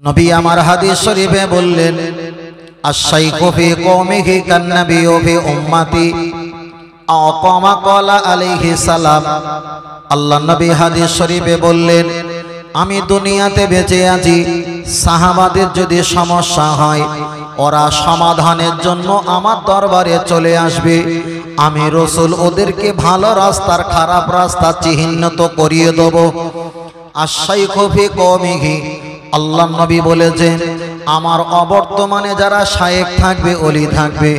নবী আমার হাদিস শরীফে বললেন, আশ-শাইখু ফি কওমিহি কান-নাবিয়্যু ফি উম্মতি আও কামা ক্বালা আলাইহিস সালাম। আল্লাহ নবী হাদিস শরীফে বললেন, আমি দুনিয়াতে বেঁচে আছি, সাহাবাদের যদি সমস্যা হয় ওরা সমাধানের জন্য আমার দরবারে চলে আসবে, আমি রাসূল ওদেরকে ভালো রাস্তার খারাপ রাস্তা চিহ্নিত করিয়ে দেব। আশ-শাইখু ফি কওমিহি, আল্লাহ নবী বলেছেন আমার অবর্তমানে যারা শায়েখ থাকবে, ওলি থাকবে,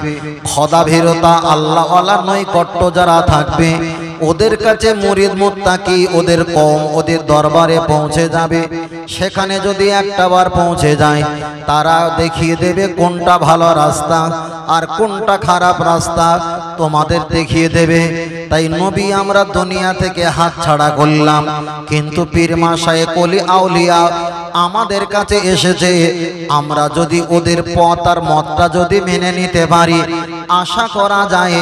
খোদাভীরতা আল্লাহওয়ালা নৈকট্য যারা থাকবে, ওদের কাছে মুরিদ মুত্তাকি ওদের কওম ওদের দরবারে পৌঁছে যাবে। সেখানে যদি একটা বার পৌঁছে যায়, তারা দেখিয়ে দেবে কোনটা ভালো রাস্তা আর কোনটা খারাপ রাস্তা, তোমাদের দেখিয়ে দেবে। তাই নবী আমরা দুনিয়া থেকে হাত ছাড়া করলাম, কিন্তু পীর মাশায়েখ ওলি আউলিয়া আমাদের কাছে এসেছে। আমরা যদি ওদের পথ আর মতটা যদি মেনে নিতে পারি, আশা করা যায়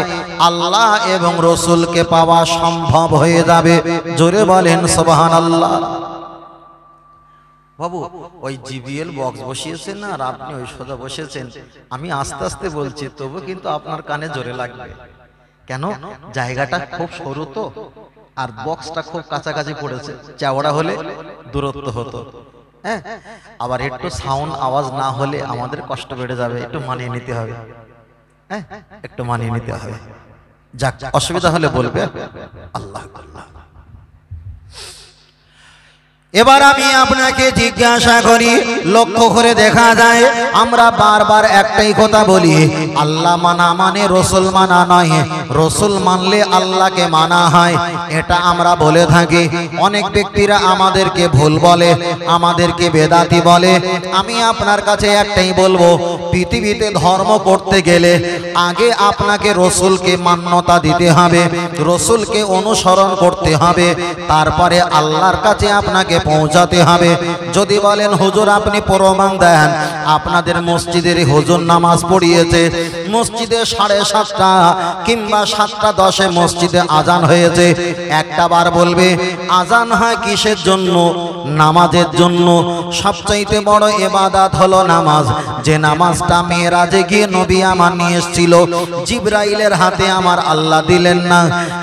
আল্লাহ এবং রসুলকে পাওয়া সম্ভব হয়ে যাবে। জোরে বলেন সুবহানাল্লাহ। বাবু ওই জিবিএল বক্স বসিয়েছেন না, আর আপনি ওই সোজা বসেছেন, আমি আস্তে আস্তে বলছি, তবু কিন্তু আপনার কানে জোরে লাগবে। কেন? জায়গাটা খুব সরু তো, আর বক্সটা খুব কাছাকাছি পড়েছে, চওড়া হলে দূরত্ব হতো। হ্যাঁ, আবার একটু সাউন্ড আওয়াজ না হলে আমাদের কষ্ট বেড়ে যাবে, একটু মানিয়ে নিতে হবে। হ্যাঁ, একটু মানিয়ে নিতে হবে। যাক, অসুবিধা হলে বলবে। আল্লাহ আল্লাহ। এবার আমি আপনাকে জিজ্ঞাসা করি, লক্ষ্য করে দেখা যায় আমরা বারবার একটাই কথা বলি, আল্লাহ মানা মানে রসুল মানা নয়, রসুল মানলে আল্লাহকে মানা হয়, এটা আমরা বলে থাকি। অনেক ব্যক্তিরা আমাদেরকে ভুল বলে, আমাদেরকে বেদাতি বলে। আমি আপনার কাছে একটাই বলবো, পৃথিবীতে ধর্ম করতে গেলে আগে আপনাকে রসুলকে মান্যতা দিতে হবে, রসুলকে অনুসরণ করতে হবে, তারপরে আল্লাহর কাছে আপনাকে পৌঁছাতে হবে। যদি বলেন হুজুর আপনি প্রমাণ দেন, আপনাদের মসজিদের হুজুর নামাজ পড়িয়েছে, মসজিদে 7:30 কিংবা 7:10 মসজিদে আজান হয়েছে, একটা বার বলবে আজান হয় কিসের জন্য? নামাজের জন্য। সবচাইতে বড় ইবাদত হলো নামাজ, যে নামাজটা মেরাজে গিয়ে নবী আমার নিয়ে এসেছিল, জিবরাইলের হাতে আমার আল্লাহ দিলেন না,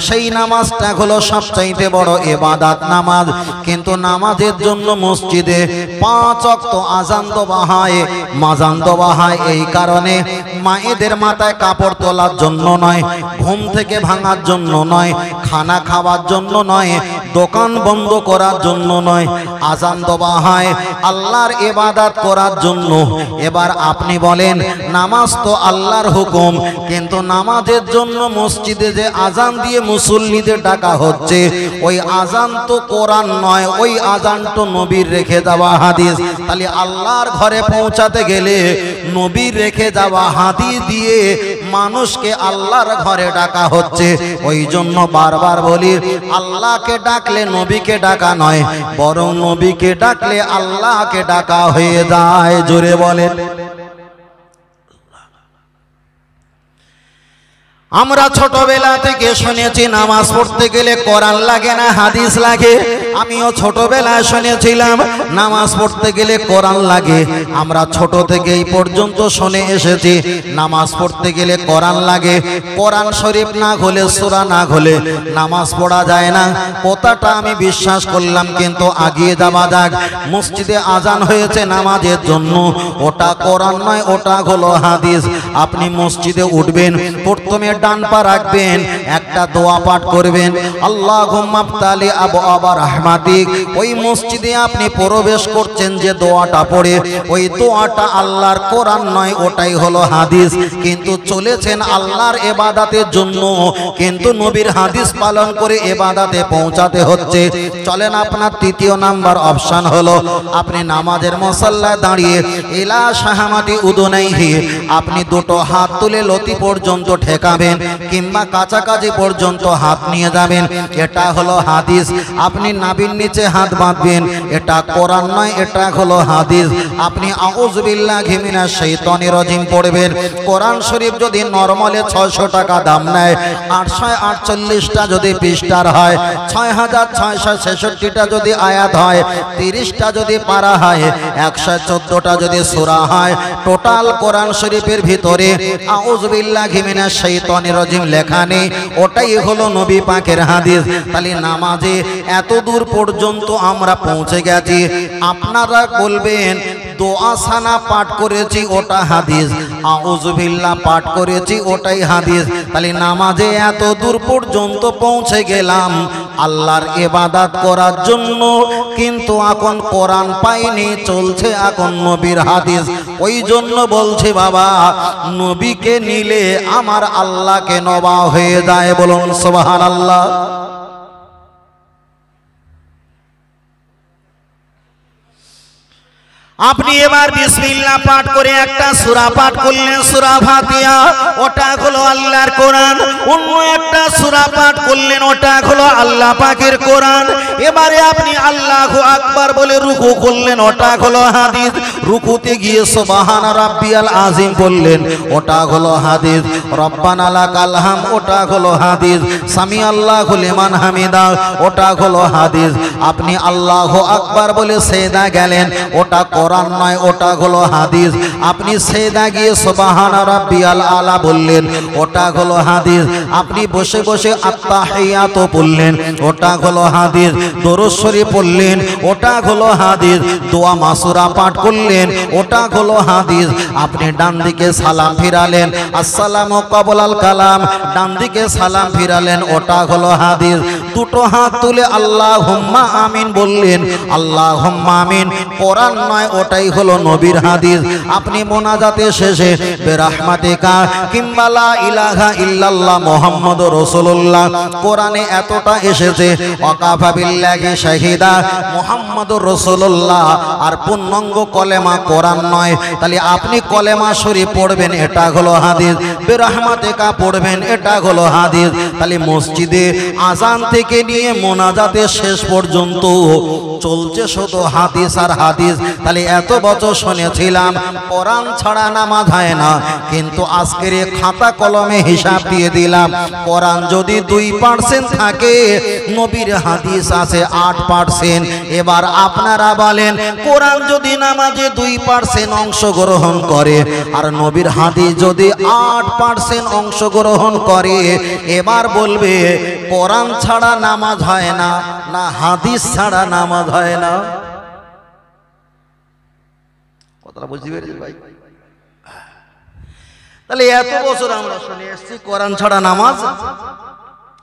সেই নামাজটা হলো সবচাইতে বড় ইবাদত নামাজ। কিন্তু নামাজের জন্য মসজিদে 5 ওয়াক্ত আজান দেওয়া হয়, মাজান দেওয়া হয়, এই কারণে মায়েদের মাথায় কাপড় তোলার জন্য নয়, ঘুম থেকে ভাঙার জন্য নয়, খানা খাওয়ার জন্য নয়, দোকান বন্ধ করার জন্য নয়, আজান দেওয়া হয় আল্লাহর ইবাদত করার জন্য। এবার আপনি বলেন নামাজ তো আল্লাহর হুকুম, কিন্তু নামাজের জন্য মসজিদে যে আজান দিয়ে মুসল্লিদের ডাকা হচ্ছে, ওই আজান তো কোরআন নয়, ওই আজান তো নবীর রেখে যাওয়া হাদিস। তাহলে আল্লাহর ঘরে পৌঁছাতে গেলে নবীর রেখে যাওয়া হাদিস দিয়ে মানুষকে আল্লাহর ঘরে ডাকা হচ্ছে। ওই জন্য বারবার বলি, আল্লাহকে ডাকলে নবীকে ডাকা নয়, বরং নবীকে ডাকলে আল্লাহকে ডাকা হয়ে যায়। জোরে বলেন। আমরা ছোটবেলা থেকে শুনেছি নামাজ পড়তে গেলে কোরআন লাগে না, হাদিস লাগে। আমিও ছোটবেলায় শুনেছিলাম নামাজ পড়তে গেলে কোরআন লাগে। আমরা ছোট থেকে এই পর্যন্ত শুনে এসেছি নামাজ পড়তে গেলে কোরআন লাগে। কোরআন শরীফ না হলে, সূরা না হলে নামাজ পড়া যায় না, কথাটা আমি বিশ্বাস করলাম। কিন্তু আগিয়ে যাওয়া যাক। মসজিদে আজান হয়েছে নামাজের জন্য, ওটা কোরআন নয়, ওটা হলো হাদিস। আপনি মসজিদে উঠবেন, প্রথমে ডান পা রাখবেন, একটা দোয়া পাঠ করবেন, আল্লাহুম্মা আফতালি আবওয়াবা রাহমাতিক। ওই মসজিদে আপনি প্রবেশ করছেন, যে দোয়াটা পড়ে, ওই দোয়াটা আল্লাহর কোরআন নয়, ওটাই হলো হাদিস। কিন্তু চলেছেন আল্লাহর ইবাদতের জন্য, কিন্তু নবীর হাদিস পালন করে ইবাদতে পৌঁছাতে হচ্ছে। চলেন, আপনার তৃতীয় নাম্বার অপশন হলো আপনি নামাজের মুসাল্লায় দাঁড়িয়ে ইলা শাহামাতি উদুনাইহি, আপনি দুটো হাত তুলে লতি পর্যন্ত ঠেকাবেন, কিংবা কাছাকাছি পর্যন্ত হাত নিয়ে যাবেন, এটা হলো হাদিস। আপনি নাভির নিচে হাত বাঁধবেন, এটা কোরআন নয়, এটা হলো হাদিস। আপনি আউযু বিল্লাহি মিনাশ শাইতানির রাজিম পড়বেন। কোরআন শরীফ যদি নরমালে 600 টাকা দাম নেয়, 848টা যদি পৃষ্ঠার হয়, 6666টা যদি আয়াত হয়, 30টা যদি পারা হয়, 114টা যদি সূরা হয়, টোটাল কোরআন শরীফের ভিতরে আউযু বিল্লাহি মিনাশ শাইতানির রাজিম লেখা নেই, ওটাই হলো নবী পাকের হাদিস। তাহলে নামাজে এত দূর পর্যন্ত আমরা পৌঁছে গেছি। আপনারা বলবেন দোয়া সানা পাঠ করেছি ওটা হাদিস, আউযু বিল্লাহ পাঠ করেছি ওটাই হাদিস। তাহলে নামাজে এত দূর পর্যন্ত পৌঁছে গেলাম আল্লাহর ইবাদত করার জন্য, কিন্তু এখন কোরআন পাইনি, চলছে এখন নবীর হাদিস। ওই জন্য বলছে বাবা, নবীকে নিলে আমার আল্লাহকে নবা হয়ে যায়। বলুন সুবহানাল্লাহ। আপনি এবার বিসমিল্লাহ পাঠ করে একটা সূরা পাঠ করলেন, সূরা ফাতিহা, ওটা হলো আল্লাহর কোরআন। অন্য একটা সূরা পাঠ করলেন, ওটা হলো আল্লাহ পাকের কোরআন। এবারে আপনি আল্লাহু আকবার বলে রুকু করলেন, ওটা হলো হাদিস। রুকুতে গিয়ে সুবহানা রাব্বিয়াল আযীম বললেন, ওটা হলো হাদিস। রব্বানা লাকাল হাম, ওটা হলো হাদিস। সামি আল্লাহু লিমান হামিদা, ওটা হলো হাদিস। আপনি আল্লাহু আকবার বলে সিজদা গেলেন, ওটা কোরআন নয়, ওটা হলো হাদিস। আপনি সিজদা গিয়ে সুবহানা রাব্বিয়াল আলা বললেন, ওটা হলো হাদিস। আপনি বসে বসে আত্তাহিয়াতু পড়লেন, ওটা হলো হাদিস। দরুদ শরীফ পড়লেন, ওটা হলো হাদিস। দোয়া মাসুরা পাঠ করলেন, ওটা হলো হাদিস। আপনি ডান দিকে সালাম ফিরালেন, আসসালামু ক্বাবলাল কালাম, ডান দিকে সালাম ফিরালেন, ওটা হলো হাদিস। দুটো হাত তুলে আল্লাহুম্মা আমিন বললেন, আল্লাহুম্মা আমিন, কোরআন নয়, ওটাই হলো নবীর হাদিস। আপনি মোনাজাতে শেষে বিরহমাতিকা কিংবা লা ইলাহা ইল্লাল্লাহ মুহাম্মাদুর রাসূলুল্লাহ, কোরআনে এতটা এসেছে, ওয়াকাফা বিল্লাহি শাহিদা মুহাম্মাদুর রাসূলুল্লাহ, আর পূর্ণাঙ্গ কলেমা কোরআন নয়। তাহলে আপনি কলেমা শরীফ পড়বেন, এটা হলো হাদিস। বিরহমাতিকা পড়বেন, এটা হলো হাদিস। তাহলে মসজিদে আজান থেকে নিয়ে মোনাজাতে শেষ পর্যন্ত চলছে শুধু হাদিস আর হাদিস। তাহলে এত বছর শুনেছিলাম কোরআন ছাড়া নামাজ হয় না, কিন্তু আজকের এই খাতা কলমে হিসাব দিয়ে দিলাম, কোরআন যদি 2% থাকে, নবীর হাদিস আছে 8%। এবার আপনারা বলেন, কোরআন যদি নামাজে 2% অংশগ্রহণ করে আর নবীর হাদিস যদি 8% অংশগ্রহণ করে, এবার বলবে কোরআন ছাড়া নামাজ হয় না, না হাদিস ছাড়া নামাজ হয় না? কথাটা বুঝতে পেরেছি ভাই? তাহলে এত বছর আমরা শুনে এসেছি কোরআন ছাড়া নামাজ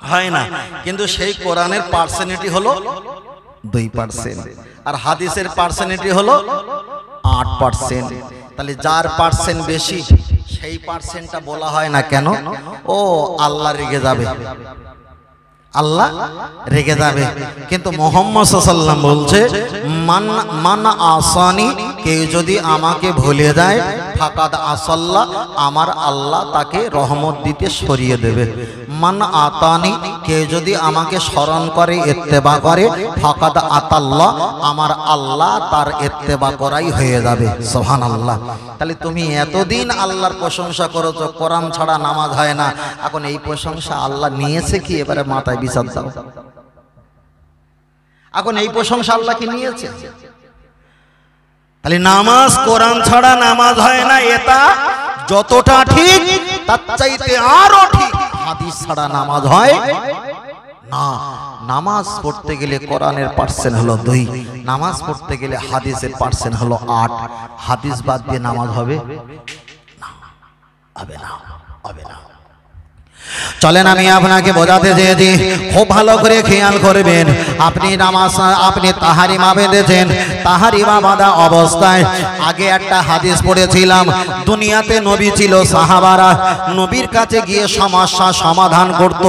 হয় না, কিন্তু সেই কোরআনের পার্সেন্টেজ হলো 2% আর হাদিসের পার্সেন্টেজ হলো 8%। তাহলে যার পার্সেন্ট বেশি সেই পার্সেন্টটা বলা হয় না কেন? ও আল্লাহ রেগে যাবে, আল্লাহ রেগে যাবে। কিন্তু মুহাম্মদ সাল্লাল্লাহু আলাইহি ওয়াসাল্লাম বলছে, মান আসানি, কেউ যদি আমাকে ভুলে যায়, ফাকাদ আসাল্লাহ, আমার আল্লাহ তাকে রহমত দিতে সরিয়ে দেবে। মান আতানি, কেউ যদি আমাকে স্মরণ করে, ইত্তেবা করে, ফাকাদ আতাল্লাহ, আমার আল্লাহ তার ইত্তেবা করাই হয়ে যাবে। সুবহানাল্লাহ। তাহলে তুমি এতদিন আল্লাহর প্রশংসা করেছো, কোরআন ছাড়া নামাজ হয় না, এখন এই প্রশংসা আল্লাহ নিয়েছে কি? এবারে মাথায় বিচার দাও। এখন এই প্রশংসা আল্লাহ কি নিয়েছে? তাহলে নামাজ, কোরআন ছাড়া নামাজ হয় না, এটা যতটা ঠিক তার চাইতে আরো ঠিক হাদিস ছাড়া নামাজ হয় না। নামাজ পড়তে গেলে কোরআনের পার্সেন্ট হলো 2, নামাজ পড়তে গেলে হাদিসের পার্সেন্ট হলো 8। হাদিস বাদ দিয়ে নামাজ হবে না, হবে না, হবে না। চলেন আমি আপনাকে বোঝাতে চেয়েছি, খুব ভালো করে খেয়াল করবেন। আপনি নামাজ, আপনি তাহারিমা বেঁধেছেন, তাহারিমা বাঁধা অবস্থায় আগে একটা হাদিস পড়েছিলাম, দুনিয়াতে নবী ছিল, সাহাবারা নবীর কাছে গিয়ে সমস্যা সমাধান করত।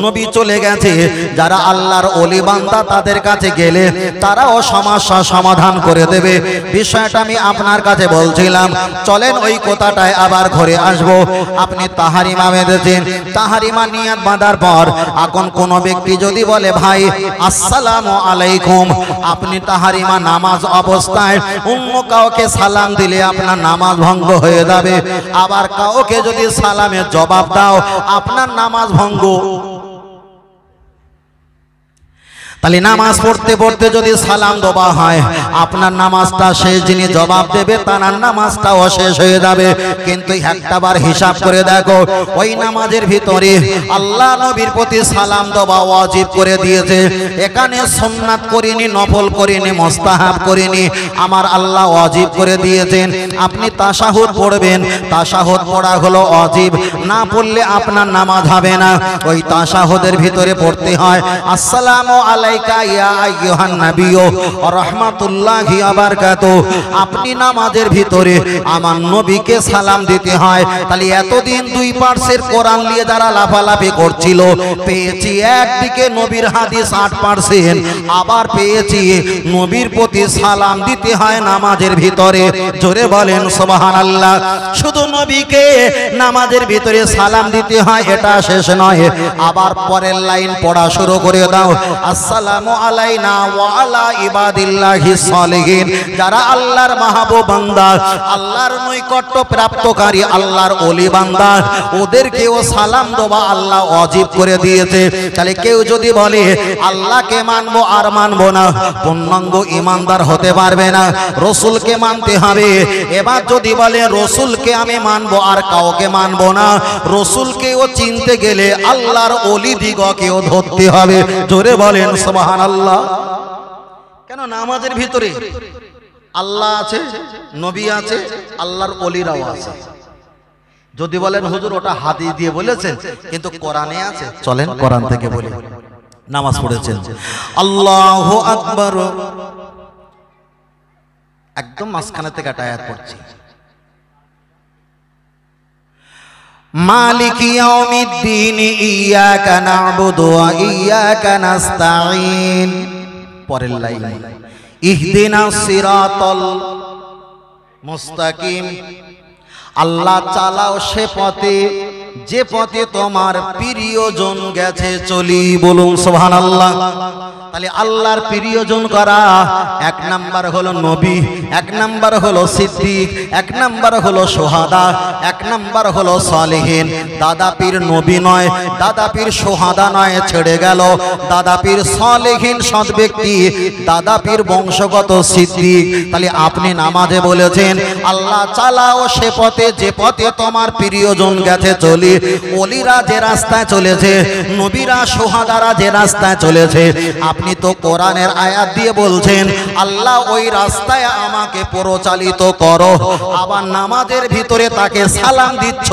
নবী চলে গেছে, যারা আল্লাহর ওলি বান্দা তাদের কাছে গেলে তারাও সমস্যা সমাধান করে দেবে। বিষয়টা আমি আপনার কাছে বলছিলাম, চলেন ওই কথাটায় আবার ঘুরে আসবো। আপনি তাহারিমা বেঁধেছেন, তাহারিমা নিয়াত বাঁধার পর এখন কোন ব্যক্তি যদি বলে ভাই আসসালামু আলাইকুম, আপনি তাহারিমা নামাজ অবস্থায় অন্য কাউকে সালাম দিলে আপনার নামাজ ভঙ্গ হয়ে যাবে। আবার কাউকে যদি সালামের জবাব দাও আপনার নামাজ ভঙ্গ। তাহলে নামাজ পড়তে পড়তে যদি সালাম দেওয়া হয় আপনার নামাজটা শেষ, যিনি জবাব দেবে তার নামাজটাও শেষ হয়ে যাবে। কিন্তু একটাবার হিসাব করে দেখো, ওই নামাজের ভিতরে আল্লাহ নবীর প্রতি সালাম দেওয়া ওয়াজিব করে দিয়েছে। এখানে সুন্নাত করিনি, নফল করিনি, মুস্তাহাব করিনি, আমার আল্লাহ ওয়াজিব করে দিয়েছেন। আপনি তাশাহুদ পড়বেন, তাশাহুদ পড়া হলো ওয়াজিব, না পড়লে আপনার নামাজ হবে না। ওই তাশাহুদের ভিতরে পড়তে হয় আসসালামু আলাইকুম আপনি নামাজের ভিতরে আমার নবীকে সালাম দিতে হয়। তাহলে এতদিন 2% কোরআন নিয়ে যারা লাফালাফি করছিল, পেয়েছি একদিকে নবীর হাদিস 8%, আবার পেয়েছি নবীর প্রতি সালাম দিতে হয় নামাজের ভিতরে। জোরে বলেন সুবহানাল্লাহ। শুধু নবীকে নামাজের ভিতরে সালাম দিতে হয় এটা শেষ নয়, আবার পরের লাইন পড়া শুরু করে দাও আসসালামু আলাইনা ওয়া আলা ইবাদিল্লাহিস সালিহিন। যারা আল্লাহর মাহবুব বান্দা, আল্লাহর নৈকট্য প্রাপ্তকারী, আল্লাহর ওলি বান্দা, ওদেরকেও সালাম দেওয়া আল্লাহ ওয়াজিব করে দিয়েছে। তাহলে কেউ যদি বলে আল্লাহকে মানবো আর মানবো না, পূর্ণাঙ্গ ঈমানদার হতে পারবে না। রাসূলকে মানতে হবে। এবার যদি বলে রাসূলকে আমি মানবো আর কাউকে মানবো না, রাসূলকেও চিনতে গেলে আল্লাহর ওলি দিগকেও ধরতে হবে। জোরে বলেন সুবহানাল্লাহ। কেন নামাজের ভিতরে আল্লাহ আছে, নবী আছে, আল্লাহর ওলিরাও আছে। যদি বলেন হুজুর ওটা হাদিস দিয়ে বলেছেন, কিন্তু কোরআনে আছে, চলেন কোরআন থেকে বলি। নামাজ পড়েছেন আল্লাহু আকবার, একদম মাঝখানে থেকে একটা আয়াত পড়ছি, মালিকি ইয়াউমিদ্দিন ইয়্যাকা না'বুদু ওয়া ইয়্যাকা নাস্তাঈন। পরের লাইন ইহদিনাস সিরাতাল মুস্তাকিম। আল্লাহ চালাও সে পথে যে পথে তোমার প্রিয়জন গেছে চলি। বলুন সুবহানাল্লাহ। তাহলে আল্লাহর প্রিয়জন করা, এক নাম্বার হলো নবী, এক নাম্বার হলো সিদ্দিক, এক নাম্বার হলো সোহাদা, এক নাম্বার হলো সালেহিন। দাদা পীর নবী নয়, দাদা পীর সোহাদা নয়, ছেড়ে গেল দাদা পীর সালেহিন সৎ ব্যক্তি, দাদা পীর বংশগত সিদ্দিক। তাহলে আপনি নামাজে বলেছেন আল্লাহ চালাও সে পথে যে পথে তোমার প্রিয়জন গেছে চলি। ওলিরা যে রাস্তায় চলেছে, নবীরা সোহাদারা যে রাস্তায় চলেছে, আপনি তো কোরআনের আয়াত দিয়ে বলছেন আল্লাহ ওই রাস্তায় আমাকে পরিচালিত করো। আবার নামাজের ভিতরে তাকে সালাম দিচ্ছ,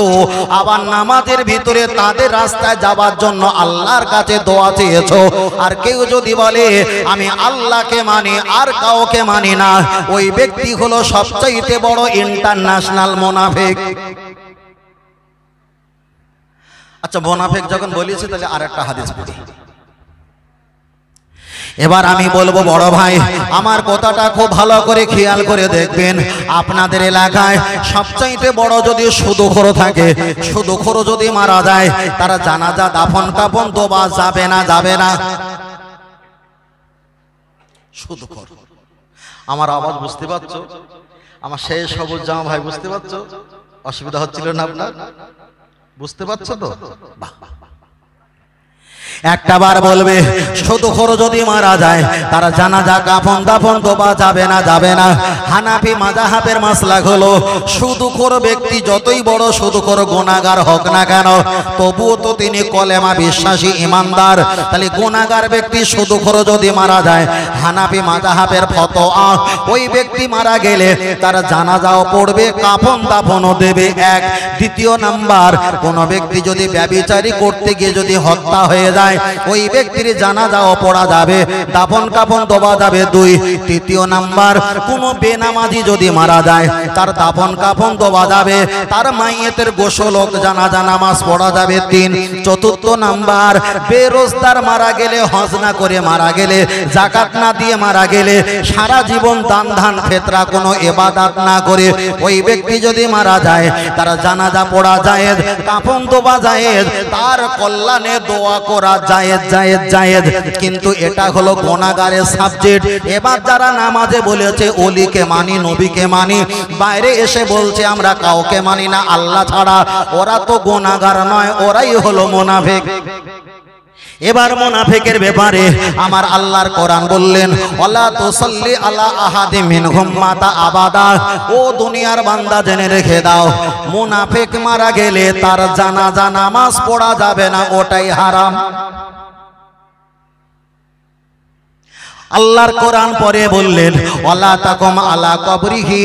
আবার নামাজের ভিতরে তাদের রাস্তায় যাবার জন্য আল্লাহর কাছে দোয়া চেয়েছো। আর কেউ যদি বলে আমি আল্লাহকে মানি আর কাউকে মানি না, ওই ব্যক্তি হলো সবচাইতে বড় ইন্টারন্যাশনাল মুনাফিক। আচ্ছা, মুনাফিক যখন বলেছি তাহলে আরেকটা হাদিস পড়ি। এবার আমি বলবো বড় ভাই আমার কথাটা খুব ভালো করে খেয়াল করে দেখবেন। আপনাদের এলাকায় সবচাইতে বড় যদি সুদখোর থাকে, সুদখোর যদি মারা যায়, তারা জানাজা দাফন কাফন দেওয়া যাবে না? যাবে না? সুদখোর। আমার আওয়াজ বুঝতে পারছো? আমার সেই সবুজ জামা ভাই বুঝতে পারছো? অসুবিধা হচ্ছিল না আপনার? বুঝতে পারছো তো? বাহ। একটা বার বলবে সুদখোর যদি মারা যায় তারা জানাজা কাফন দাফন দেওয়া যাবে না? যাবে না। হানাফি মাযহাবের মাসলাক হলো সুদখোর ব্যক্তি যতই বড় সুদখোর গুনাহগার হোক না কেন, তবুও তো তিনি কলেমা বিশ্বাসী ইমানদার। তাহলে গুনাহগার ব্যক্তি সুদখোর যদি মারা যায়, হানাফি মাযহাবের ফতোয়া ওই ব্যক্তি মারা গেলে তারা জানাজাও পড়বে, কাফন দাফনও দেবে। এক। দ্বিতীয় নাম্বার, কোন ব্যক্তি যদি ব্যভিচারী করতে গিয়ে যদি হত্যা হয়ে যায়, যায় ওই ব্যক্তির জানাজাও পড়া যাবে, দাফন কাফন দেওয়া যাবে 2। তৃতীয় নাম্বার, কোনো বেনামাজি যদি মারা যায় তার দাফন কাফন দেওয়া যাবে, তার মাইয়েতের গোসল জানাজা নামাজ পড়া যাবে 3। চতুর্থ নাম্বার, বেরোজগার মারা গেলে, হজ না করে মারা গেলে, যাকাত না দিয়ে মারা গেলে, সারা জীবন দান ধান ফেতরা কোনো ইবাদত না করে ওই ব্যক্তি যদি মারা যায় তার জানাজা পড়া জায়েজ, কাফন দেওয়া জায়েজ, তার কল্যাণে দোয়া করা জায়েজ জায়েজ জায়েজ। কিন্তু এটা হলো গুনাহগারের সাবজেক্ট। এবার যারা নামাজে বলেছে ওলিকে মানি, নবীকে মানি, বাইরে এসে বলছে আমরা কাউকে মানি না আল্লাহ ছাড়া, ওরা তো গুনাহগার নয়, ওরাই হলো মুনাফিক। এবার মুনাফিকের ব্যাপারে আমার আল্লাহর কোরআন বললেন, ওয়ালা তুসাল্লি আলা আহাদিম মিনহুম মাতা আবাদা। ও দুনিয়ার বান্দা জেনে রেখে দাও, মুনাফিক মারা গেলে তার জানাজা নামাজ পড়া যাবে না, ওটাই হারাম। আল্লাহর কোরআন পরে বললেন, ওয়ালা তাকুম আলা কবরিহি।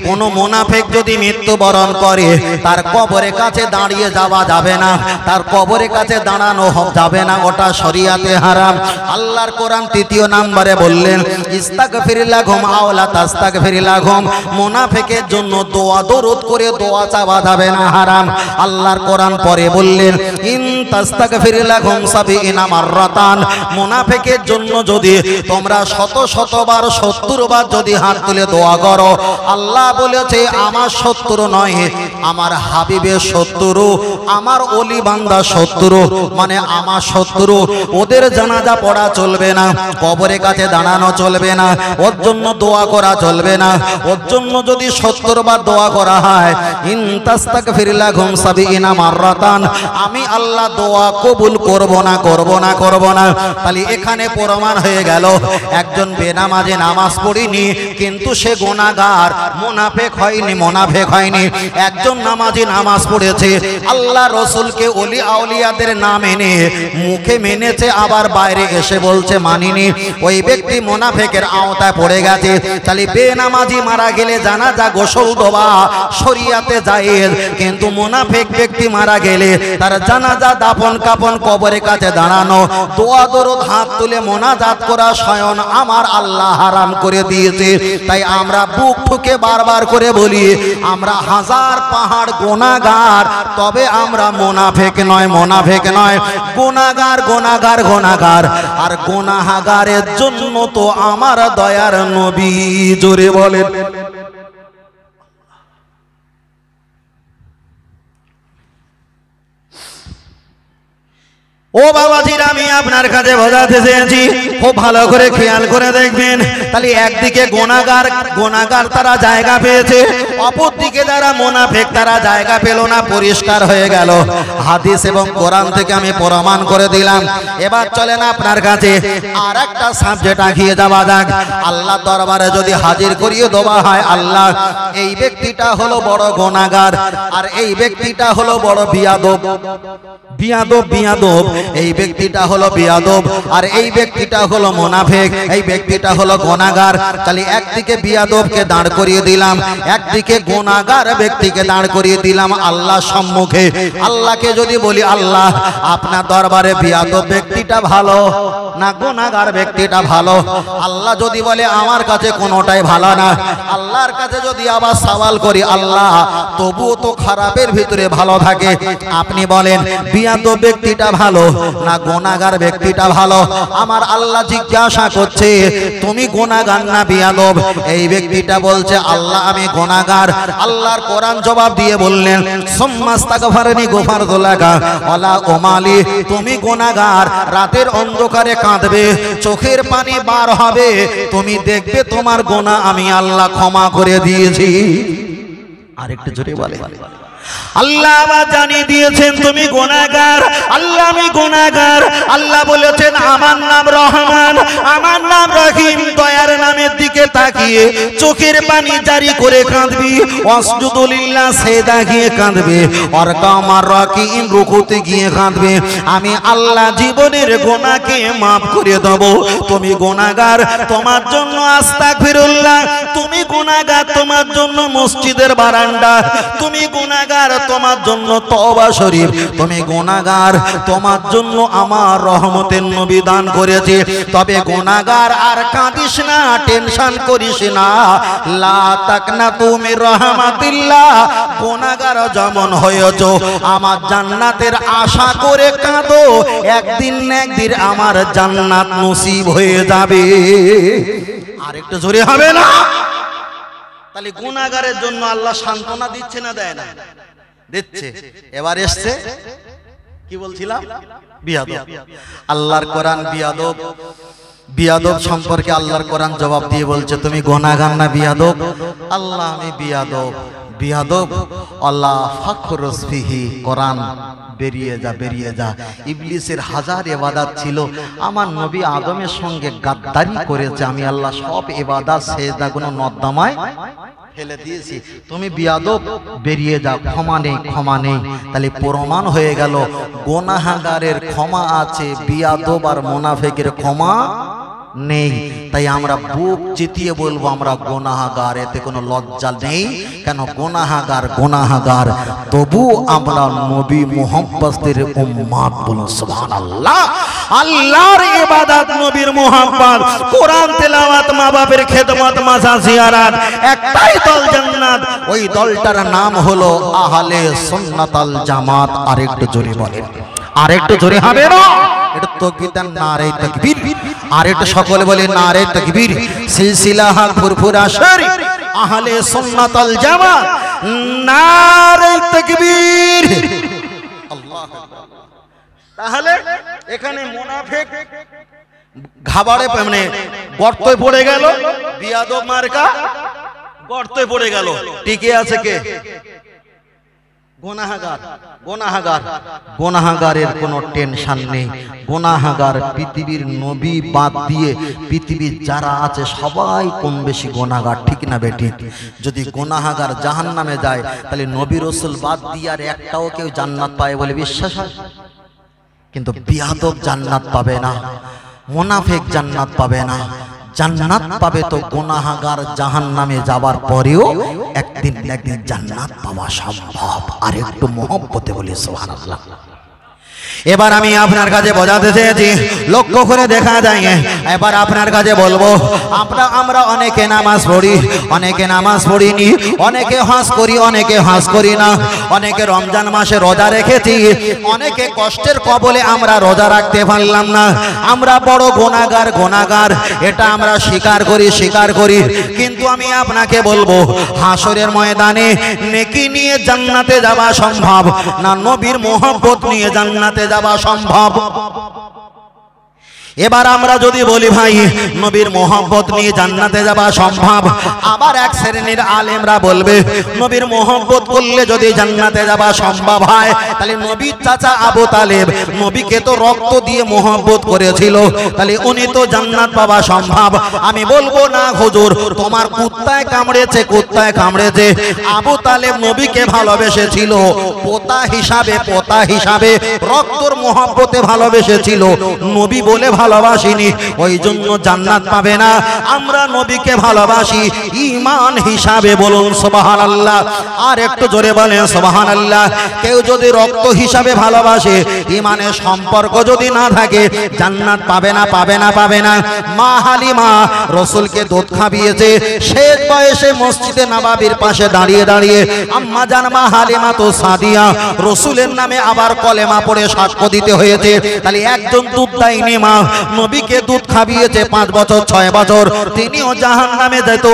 কোন মুনাফিক যদি মৃত্যুবরণ করে তার কবরের কাছে দাঁড়িয়ে যাওয়া যাবে না, তার কবরের কাছে দাঁড়ানো যাবে না, ওটা শরিয়াতে হারাম। আল্লাহর কোরআন তৃতীয় নম্বরে বললেন, ইস্তাগফির লাহুম আও লা তাস্তাগফির লাহুম। মুনাফিকের জন্য দোয়া দরুদ করে দোয়া চাওয়া যাবে না, হারাম। আল্লাহর কোরআন পরে বললেন, ইন তাস্তাগফির লাহুম 70 মাররাতান। মুনাফিকের জন্য যদি তোমরা 100 বার 70 বার যদি হাত তুলে দোয়া করো, আল্লাহ বলেছে আমার শত্রু নয়, আমার হাবিবের শত্রু, আমার ওলি বান্দা শত্রু, মানে আমার শত্রু। ওদের জানাজা পড়া চলবে না, কবরের কাছে দাঁড়ানো চলবে না, ওর জন্য দোয়া করা চলবে না। ওর জন্য যদি 70 বার দোয়া করা হয়, ইন তাস্তাগফির লাহুম 70 মাররাতান, আমি আল্লাহ দোয়া কবুল করব না, করব না, করব না। তাহলে এখানে প্রমাণ হয়ে গেল একজন বেনামাজে নামাজ পড়িনি কিন্তু সে গুনাহগার, মুনাফিক হয়নি, মুনাফিক হয়নি। একজন নামাজি নামাজ পড়েছে, আল্লাহ রসুলকে ওলি আউলিয়াদের নাম এনে মুখে মেনেছে, আবার বাইরে এসে বলছে মানিনি, ওই ব্যক্তি মুনাফিকের আওতায় পড়ে গেছে। তাহলে বেনামাজি মারা গেলে জানাজা গোসল দেওয়া শরিয়াতে জায়েজ, কিন্তু মুনাফিক ব্যক্তি মারা গেলে তার জানাজা দাফন কাফন কবরের কাছে দাঁড়ানো, দোয়া দরুদ হাত তুলে মোনাজাত করা স্বয়ং আমার আল্লাহ হারাম করে দিয়েছে। তাই আমরা বুক ঠুকে বারবার করে বলি, আমরা হাজার পাহাড় গুনাহগার, তবে আমরা মুনাফিক নয়, মুনাফিক নয়, গুনাহগার, গুনাহগার, গুনাহগার। আর গুনাহগারের জন্য তো আমার দয়ার নবী, জোরে বলেন। ও বাবাজিরা, আমি আপনার কাছে বোঝাতে চেয়েছি, খুব ভালো করে খেয়াল করে দেখবেন। তাহলে একদিকে গুনাহগার, গুনাহগার তারা জায়গা পেয়েছে, অপরদিকে যারা মুনাফিক তারা জায়গা পেল না, পরিষ্কার হয়ে গেল। হাদিস এবং কোরআন থেকে আমি প্রমাণ করে দিলাম। এবার চলেন আপনার কাছে আর একটা সাবজেক্ট আগিয়ে যাওয়া যাক। আল্লাহ দরবারে যদি হাজির করিয়ে দেওয়া হয়, আল্লাহ এই ব্যক্তিটা হলো বড় গুনাহগার, আর এই ব্যক্তিটা হলো বড় বিয়াদব, বিয়াদব, বিয়াদব, এই ব্যক্তিটা হলো বিয়াদব, আর এই ব্যক্তিটা হলো মুনাফিক, এই ব্যক্তিটা হলো গুনাহগার। তাহলে একদিকে বিয়াদবকে দাঁড় করিয়ে দিলাম, একদিকে গুনাহগার ব্যক্তিকে দাঁড় করিয়ে দিলাম আল্লাহ সম্মুখে। আল্লাহকে যদি বলি, আল্লাহ আপনার দরবারে বিয়াদব ব্যক্তিটা ভালো না গুনাহগার ব্যক্তিটা ভালো? আল্লাহ যদি বলে আমার কাছে কোনোটাই ভালো না। আল্লাহর কাছে যদি আবার সওয়াল করি, আল্লাহ তবুও তো খারাপের ভিতরে ভালো থাকে, আপনি বলেন বিয়াদব ব্যক্তিটা ভালো না গুনাহগার ব্যক্তিটা ভালো? আমার আল্লাহ জিজ্ঞাসা করছে, তুমি গুনাহগার না বিয়াদব? এই ব্যক্তিটা বলছে, আল্লাহ আমি গুনাহগার। আল্লাহর কোরআন জবাব দিয়ে বললেন, সুম্মাস্তাগফারনি গফারতু লাকা ওয়ালা উমালি। তুমি গুনাহগার, রাতের অন্ধকারে কাঁদবে, চোখের পানি বার হবে, তুমি দেখবে তোমার গুনাহ আমি আল্লাহ ক্ষমা করে দিয়েছি। আরেকটু জোরে বলে, আল্লাহ আবার জানিয়ে দিয়েছেন তুমি গুনাহগার, আল্লাহ আমি গুনাহগার। আল্লাহ বলেছেন আমার নাম রহমান, আমার নাম রহিম। দয়ার নামের দিকে তাকিয়ে চোখের পানি জারি করে কাঁদবি, ওয়াসজুদু লিল্লাহ সেজদা গিয়ে কাঁদবে, ওয়ারকামার রাকিইন রুকুতে গিয়ে কাঁদবে। আমি আল্লাহ জীবনের গুনাহকে মাফ করে দেব। তুমি গুনাহগার, তোমার জন্য আস্তাগফিরুল্লাহ, তুমি গুনাহগার, তোমার জন্য মসজিদের বারান্দা, তুমি গুনাহগার, তোমার জন্য তওবা শরীফ, তুমি গুনাহগার, তোমার জন্য আমার রহমতের নবী দান করেছে। তবে গুনাহগার আর কাঁদিস না, টেনশন করিস না, লা তাকনাতু মির রাহমাতিল্লাহ। গুনাহগার যেমন হয়েছো আমার জান্নাতের আশা করে কাঁদো, একদিন না একদিন আমার জান্নাত নসিব হয়ে যাবে। আর একটু জোরে হবে না? তাহলে গুনাহগারের জন্য আল্লাহ সান্ত্বনা দিচ্ছে না দেয় না? দিচ্ছে। এবার এসছে কি বলছিলাম, বিয়াদব। আল্লাহর কোরআন বিয়াদব, বিয়াদব সম্পর্কে আল্লাহর কোরআন জবাব দিয়ে বলছে তুমি গুনাহগার না বিয়াদব? আল্লাহ আমি বিয়াদব। বিয়াদব আল্লাহ ফাখরুস ফিহি, কোরআন বেরিয়ে যা, বেরিয়ে যা। ইবলিসের হাজার ইবাদত ছিল, আমার নবী আদমের সঙ্গে গাদ্দারি করেছে, আমি আল্লাহ সব ইবাদত সেজদাগুলো নর্দমায় ফেলে দিয়েছি, তুমি বিয়াদব, বেরিয়ে যা, ক্ষমা নেই, ক্ষমা নেই। তাহলে প্রমাণ হয়ে গেল গুনাহগারের ক্ষমা আছে, বিয়াদব আর মুনাফিকের ক্ষমা নেই। তাই আমরা বুক চিতিয়ে বলবো আমরা গুনাহগার, এতে কোনো লজ্জা নেই। কেন গুনাহগার গুনাহগার, তবু আমরা নবী মুহাম্মদের উম্মত। বলুন সুবহানাল্লাহ। আল্লাহর ইবাদত, নবীর মুহাব্বত, কোরআন তেলাওয়াত, মা বাবার খেদমত, মাজার জিয়ারত, একটাই দল জান্নাত, ওই দলটার নাম হলো আহলে সুন্নাতুল জামাত। আরেকটু জোরে বলেন, আরেকটু জোরে হবে না? এটা তাকবীর দেন, নারে তাকবীর। আর এটা সকলে বলে নারে তাকবীর। সিলসিলা হক ফুরফুরা শরীফ আহলে সুন্নাতুল জামাত, নারে তাকবীর। আল্লাহু আকবার। তাহলে এখানে মুনাফিক ঘাবাড়ে মানে গর্তে পড়ে গেল, বিয়াদব মার্কা গর্তে পড়ে গেল, টিকে আছে কে? গুনাহগার। গুনাহগার, গুনাহগারের কোনো টেনশন নেই। গুনাহগার পৃথিবীর নবী বাদ দিয়ে পৃথিবীর যারা আছে সবাই কম বেশি গুনাহগার, ঠিক না বেটি? যদি গুনাহগার জাহান্নামে যায় তাহলে নবী রাসূল বাদ দিয়ে আর একটাও কেউ জান্নাত পায় বলে বিশ্বাস হয়? কিন্তু বিয়াদব জান্নাত পাবে না, মুনাফিক জান্নাত পাবে না। জান্নাত পাবে তো গুনাহগার জাহান্নামে যাবার পরেও একদিন না একদিন জান্নাত পাওয়া সম্ভব। আর একটু মহব্বতে বলি সুবহানাল্লাহ। এবার আমি আপনার কাছে বোঝাতে চেয়েছি, লক্ষ্য করে দেখা যায়। এবার আপনার কাছে বলবো, আমরা অনেকে নামাজ পড়ি, অনেকে নামাজ পড়িনি, অনেকে হজ করি, অনেকে হজ করি না, অনেকে রমজান মাসে রোজা রেখেছি, অনেকে কষ্টের কবলে আমরা রোজা রাখতে পারলাম না। আমরা বড় গুনাহগার, গুনাহগার, এটা আমরা স্বীকার করি, স্বীকার করি। কিন্তু আমি আপনাকে বলবো, হাসরের ময়দানে নেকি নিয়ে জান্নাতে যাওয়া সম্ভব না নবীর মহব্বত নিয়ে জান্নাতে যাওয়া সম্ভব? এবার আমরা যদি বলি ভাই নবীর মহব্বত নিয়ে জান্নাতে যাওয়া সম্ভব, আবার এক শ্রেণীর আলেমরা বলবে নবীর মহব্বত করলে যদি জান্নাতে যাওয়া সম্ভব হয় তাহলে নবীর চাচা আবু তালেব নবীকে তো রক্ত দিয়ে মহব্বত করেছিল, তাহলে উনি তো জান্নাত পাওয়া সম্ভব। আমি বলবো না হুজুর, তোমার কুত্তায় কামড়েছে, কুত্তায় কামড়েছে। আবু তালেব নবীকে ভালোবেসেছিল পোতা হিসাবে, পোতা হিসাবে রক্তর মহব্বতে ভালোবেসেছিল, নবী বলে ভালোবাসিনি, ওই জন্য জান্নাত পাবে না। আমরা নবীকে ভালোবাসি ঈমান হিসাবে। বলুন সুবহানাল্লাহ। আর একটু জোরে বলেন সুবহানাল্লাহ। কেউ যদি রক্ত হিসাবে ভালোবাসে, ঈমানের সম্পর্ক যদি না থাকে, জান্নাত পাবে না, পাবে না, পাবে না। মা হালিমা রাসূলকে দুধ খাইয়েছে, শেষ বয়সে মসজিদে নববীর পাশে দাঁড়িয়ে দাঁড়িয়ে আম্মা জান মা হালিমা তো সাদিয়া রাসূলের নামে আবার কলেমা পড়ে সাক্ষ্য দিতে হয়েছে। তাহলে একজন দুধদায়িনী মা নবীকে দুধ খাইয়েছে 5 বছর 6 বছর, তিনিও জাহান্নামে যেত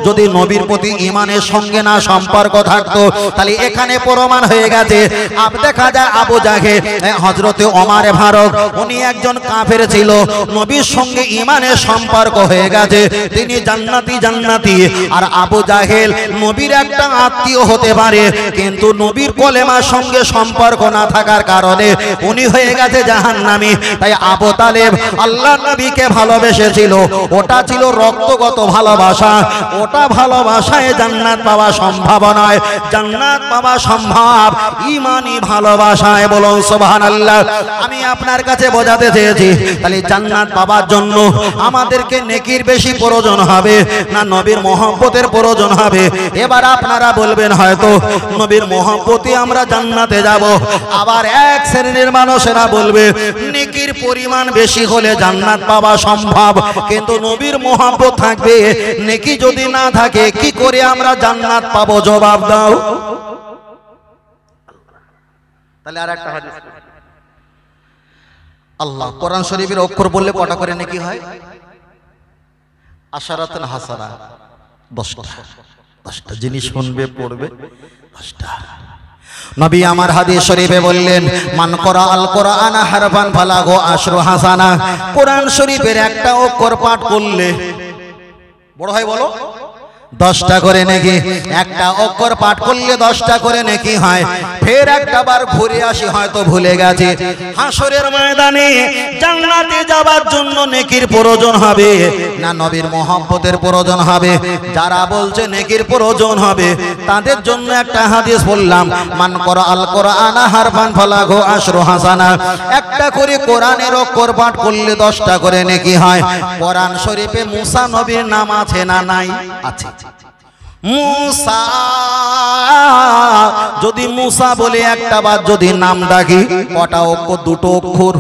যদি নবীর প্রতি ঈমানের সঙ্গে না সম্পর্ক থাকতো। তাহলে এখানে প্রমাণ হয়ে গেছে। দেখা যায় আবু জাহেল, হযরতে ওমর ফারুক, উনি একজন কাফের ছিল, নবীর সঙ্গে ঈমানের সম্পর্ক হয়ে গেছে, তিনি জান্নাতি, জান্নাতি। আর আবু জাহেল নবীর একটা আত্মীয় হতে পারে, কিন্তু নবীর কলেমার সঙ্গে সম্পর্ক না থাকার কারণে উনি হয়ে গেছে জাহান্নামী। তাই আবু তালেব আল্লাহ নবীকে ভালোবেসেছিল, ওটা ছিল রক্তগত ভালোবাসা। ওটা ভালোবাসায় জান্নাত পাওয়া সম্ভব নয়, জান্নাত পাওয়া সম্ভব ঈমানি ভালোবাসায়। বলুন সুবহানাল্লাহ। আমি আপনার কাছে বোঝাতে চেয়েছি, তাহলে জান্নাত পাওয়ার জন্য আমাদেরকে নেকির বেশি প্রয়োজন হবে না নবীর মহব্বতের প্রয়োজন হবে? এবার আপনারা বলবেন হয়তো নবীর মহব্বতে আমরা জান্নাতে যাব। আবার এক শ্রেণীর মানুষেরা বলবে নেকির পরিমাণ বেশি হলে জান্নাত পাওয়া সম্ভব, কিন্তু নবীর মহব্বত থাকবে, নেকি যদি না থাকে কি করে আমরা জান্নাত পাবো? জবাব দাও। তাহলে আর একটা হাদিস, আল্লাহ কোরআন শরীফের অক্ষর বললে কটা করে নেকি হয়? আশারাতুন হাসানা, 10টা জিনিস শুনবে পড়বে 10টা। নবী আমার হাদিস শরীফে বললেন মান করা আল কোরআন হারফান ফালাহু আশরু হাসানা। কোরআন শরীফের একটা অক্ষর পাঠ করলে বড় হয় বলো 10টা করে নেকি। একটা অক্ষর পাঠ করলে 10টা করে নেকি হয়। ফের একটা বার ঘুরে আসি, হয়তো ভুলে গেছি, হাসরের ময়দানে জান্নাতে যাবার জন্য নেকির প্রয়োজন হবে না নবীর মহব্বতের প্রয়োজন হবে? যারা বলছে নেকির প্রয়োজন হবে তাদের জন্য একটা হাদিস বললাম, মান করা আল কোরআন হারফান ফালাহু আশরু হাসানা। একটা করে কোরআনের অক্ষর পাঠ করলে 10টা করে নেকি হয়। কোরআন শরীফে মুসা নবীর নাম আছে না নাই? আছে। মুসা, যদি মুসা বলে একটা বার যদি নাম ডাকি, কটা অক্ষর? 2টো অক্ষর।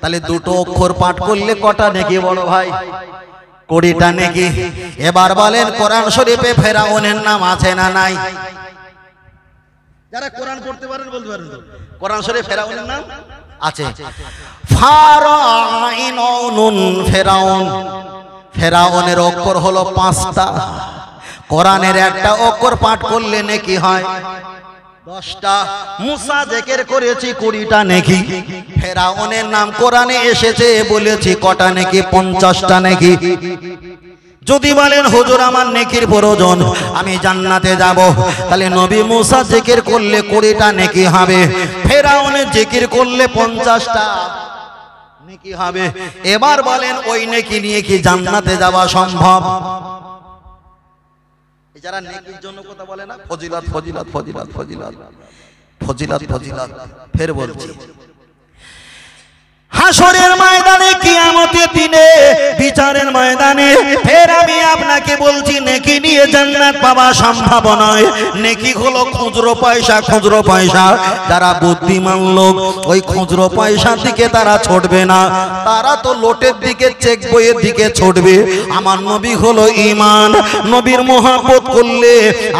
তাহলে 2টো অক্ষর পাঠ করলে কটা নেকি বড় ভাই? 20টা নেকি। এবার বলেন কোরআন শরীফে ফেরাউনের নাম আছে না নাই? যারা কোরআন পড়তে পারেন বলতে পারেন, কোরআন শরীফে ফেরাউনের নাম আছে। ফারাইনুন, ফেরাউন, ফেরাউনের অক্ষর হলো 5টা। কোরআনের একটা অক্ষর পাঠ করলে নেকি হয় 10টা। মুসা জিকির করেছি 20টা নেকি। ফেরাউনের নাম কোরআনে এসেছে বলেছি কটা নেকি? 50টা নেকি। যদি বলেন হুজুর আমার নেকির প্রয়োজন, আমি জান্নাতে যাব, তাহলে নবী মুসা জিকির করলে 20টা নেকি হবে, ফেরাউনের জিকির করলে 50টা নেকি হবে। এবার বলেন ওই নেকি নিয়ে কি জান্নাতে যাওয়া সম্ভব? যারা নেকির জন্য কথা বলে না, ফজিলত ফজিলত ফজিলত ফজিলত ফজিলত ফজিলত, ফের বলছি হাসরের ময়দানে, কিয়ামতের দিনে, বিচারের ময়দানে ফের আমি আপনাকে বলছি নেকি নিয়ে জান্নাত পাওয়া সম্ভব নয়। নেকি হলো খুচরো পয়সা, খুচরো পয়সা। যারা বুদ্ধিমান লোক ওই খুচরো পয়সার দিকে তারা ছুটবে না, তারা তো লোটের দিকে, চেক বইয়ের দিকে ছুটবে। আমার নবী হলো ঈমান। নবীর মহব্বত করলে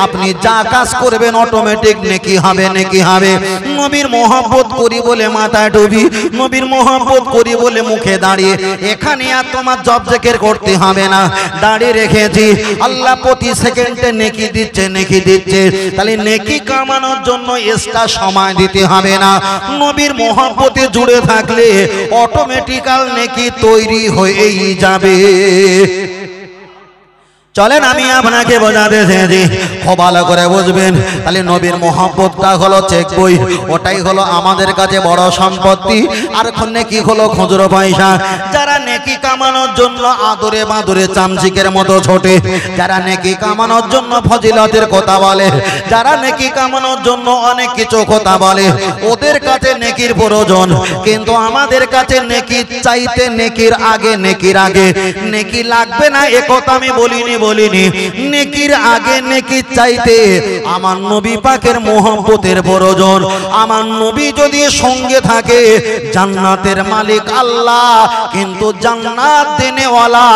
আপনি যা কাজ করবেন অটোমেটিক নেকি হবে, নেকি হবে। নবীর মহব্বত করি বলে মাথায় টুপি, নবীর মহব্বত করি বলে মুখে দাঁড়িয়ে, এখানে আর তোমার জব জিকির করতে হবে না। দাঁড়িয়ে রেখেছি, আল্লাহ প্রতি সেকেন্ডে নেকি দিচ্ছে, নেকি দিচ্ছে। তাহলে নেকি কামানোর জন্য এক্সট্রা সময় দিতে হবে না। নবীর মহব্বতে জুড়ে থাকলে অটোমেটিক্যাল নেকি তৈরি হয়েই যাবে। চলেন আমি আপনাকে বোঝাতে চেয়েছি, খুব ভালো করে বুঝবেন। তাহলে নবীর মহব্বতটা হলো চেক বই, ওটাই হলো আমাদের কাছে বড় সম্পত্তি। আর নেকি হলো খুচরো পয়সা। যারা নেকি কামানোর জন্য আদরে বাদরে চামচিকের মতো ছোটে, যারা নেকি কামানোর জন্য ফজিলতের কথা বলে, যারা নেকি কামানোর জন্য অনেক কিছু কথা বলে, ওদের কাছে নেকির প্রয়োজন। কিন্তু আমাদের কাছে নেকি চাইতে নেকির আগে, নেকির আগে নেকি লাগবে না এ কথা আমি বলিনি, বলিনি। নেকির আগে নেকি চাইতে আমার নবী পাকের মহব্বতের প্রয়োজন। আমার নবী যদি সঙ্গে থাকে, জান্নাতের মালিক আল্লাহ, কিন্তু জান্নাত দেনেওয়ালা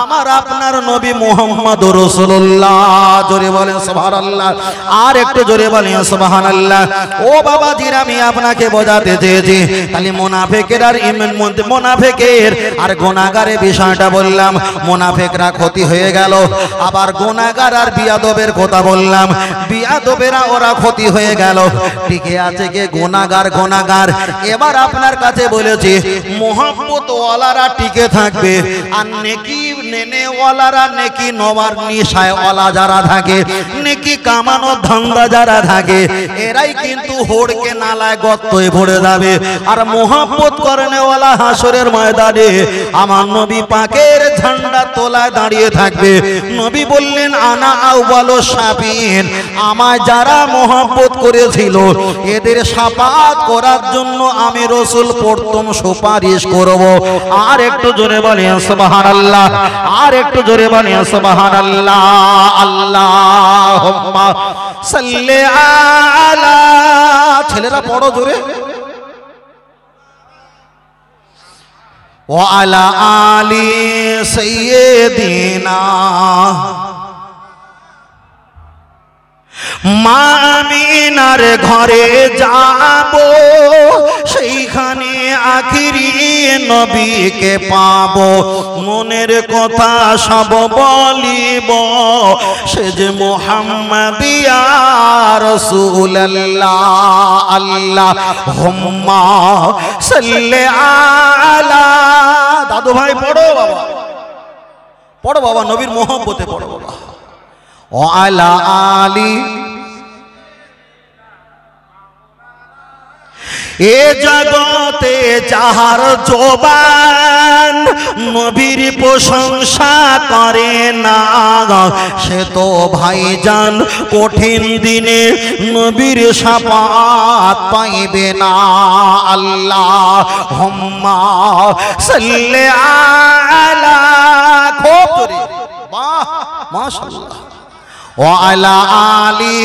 আমার আপনার নবী মুহাম্মদুর রাসূলুল্লাহ। জোরে বলেন সুবহানাল্লাহ। আর একটু জোরে বলেন সুবহানাল্লাহ। ও বাবাজিরা, আমি আপনাকে বোঝাতে চেয়েছি, তাহলে মুনাফিকের আর ঈমান, মুনাফিকের আর গুনাহগারের বিষয়টা বললাম। মুনাফিকরা ক্ষতি হয়ে গেল, আবার গুনাহগার আর বিয়াদবের কথা বললাম। বিয়াদবেরা ওরা ক্ষতি হয়ে গেল, টিকে আছে কে? গুনাহগার, গুনাহগার। এবার আপনার কাছে বলেছি মহব্বত ওয়ালারা টিকে থাকবে, আর নেকি নেনেওয়ালারা নেকি নেওয়ার নিশায় ওয়ালা যারা থাকে, নেকি কামানোর ধান্দা যারা থাকে, এরাই কিন্তু হোড়কে নালায় গর্তয় ভরে যাবে। আর মোহাব্বত করেনেওয়ালা হাসরের ময়দানে আমার নবী পাকের ঝান্ডা তোলায় দাঁড়িয়ে থাকবে। নবী বললেন আনা আউয়ালুশ শাফিঈন, আমায় যারা মোহাব্বত করেছিল এদের শাফাআত করার জন্য আমি রাসূল প্রথম সুপারিশ করব। আর একটু জোরে বলেন সুবহানাল্লাহ, আর একটু জোরে বলেন সুবহানাল্লাহ। আল্লাহুম্মা সাল্লি আলা, ছেলেরা পড়ো জোরে, ওয়া আলা আলি সাইয়্যিদিনা। মা আমিনার ঘরে যাব, সেইখানে আখিরি নবীকে পাবো। মনের কথা সব বলিব, সে যে মুহাম্মদ ইয়া রাসূলুল্লাহ। আল্লাহুম্মা সাল্লি আলা, দাদু ভাই পড়ো বাবা, পড়ো বাবা, নবীর মোহব্বতে পড়ো বাবা। ও আলা আলি, এ জগতে যাহার জবান নবীর প্রশংসা করে না, সে তো ভাইজান কঠিন দিনে নবীর শাফাআত পাইবে না। আল্লাহুম্মা সাল্লি আলা, খুব জোরে, বাহ মাশাআল্লাহ। ওয়া আলা আলি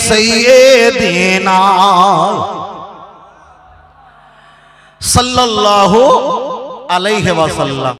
সাইয়্যিদিনা সাল্লাল্লাহু আলাইহি ওয়াসাল্লাম।